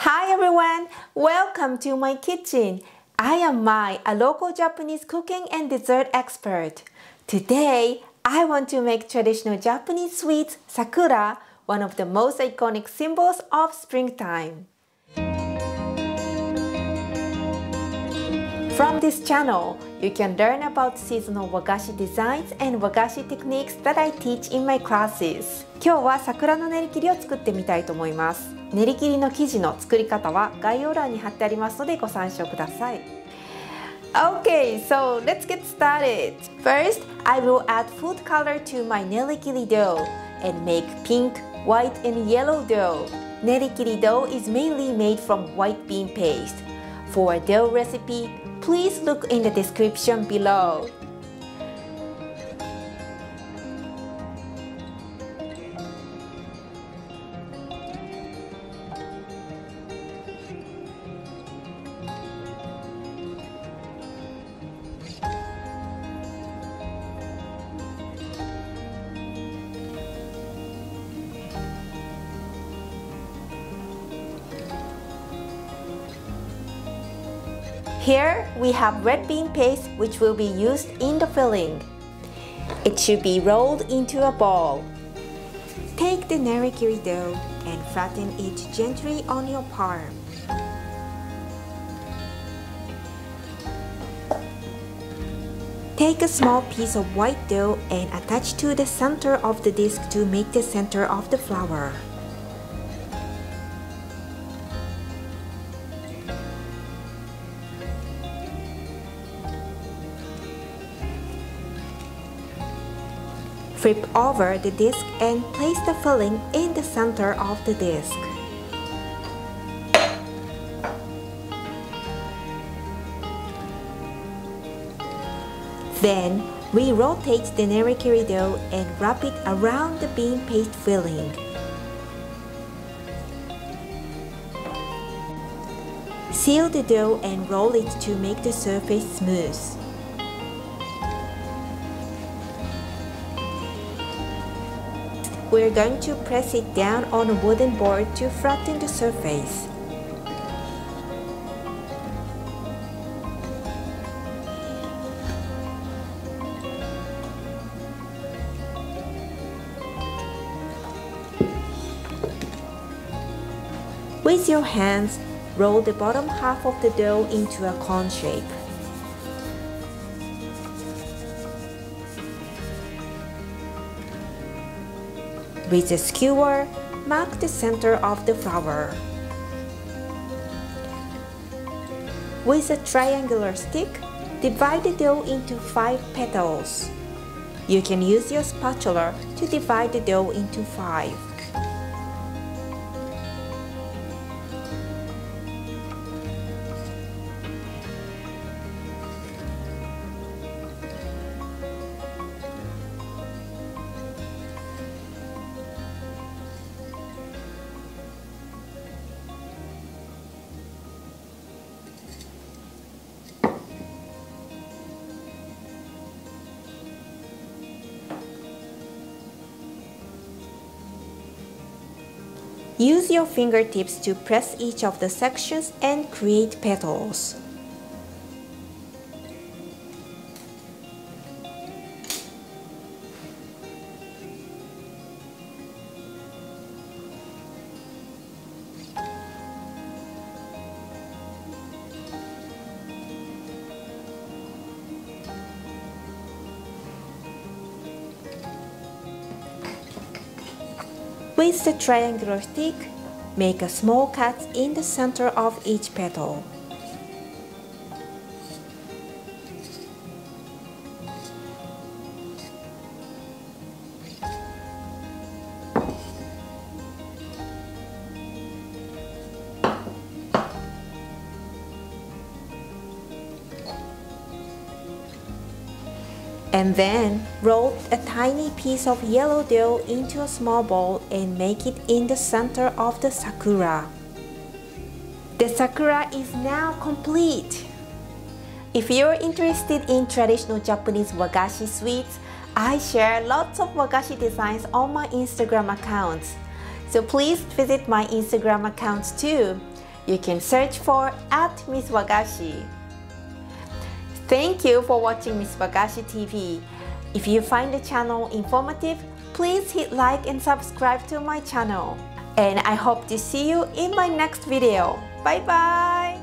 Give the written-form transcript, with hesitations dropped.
Hi everyone! Welcome to my kitchen. I am Mai, a local Japanese cooking and dessert expert. Today, I want to make traditional Japanese sweets, Sakura, one of the most iconic symbols of springtime. From this channel, you can learn about seasonal wagashi designs and wagashi techniques that I teach in my classes. 今日は桜の練り切りを作ってみたいと思います。練り切りの生地の作り方は概要欄に貼ってありますのでご参照ください。Okay, so let's get started. First, I will add food color to my nerikiri dough and make pink, white, and yellow dough. Nerikiri dough is mainly made from white bean paste. For a dough recipe, please look in the description below. Here we have red bean paste which will be used in the filling. It should be rolled into a ball. Take the nerikiri dough and flatten it gently on your palm. Take a small piece of white dough and attach to the center of the disc to make the center of the flour. Flip over the disc and place the filling in the center of the disc. Then, we rotate the nerikiri dough and wrap it around the bean paste filling. Seal the dough and roll it to make the surface smooth. We're going to press it down on a wooden board to flatten the surface. With your hands, roll the bottom half of the dough into a cone shape. With a skewer, mark the center of the flour. With a triangular stick, divide the dough into 5 petals. You can use your spatula to divide the dough into 5. Use your fingertips to press each of the sections and create petals. With the triangular stick, make a small cut in the center of each petal. And then roll a tiny piece of yellow dough into a small ball and make it in the center of the sakura. The sakura is now complete. If you're interested in traditional Japanese wagashi sweets, I share lots of wagashi designs on my Instagram accounts. So please visit my Instagram accounts too. You can search for @Miss Wagashi. Thank you for watching Miss Wagashi TV. If you find the channel informative, please hit like and subscribe to my channel. And I hope to see you in my next video. Bye bye!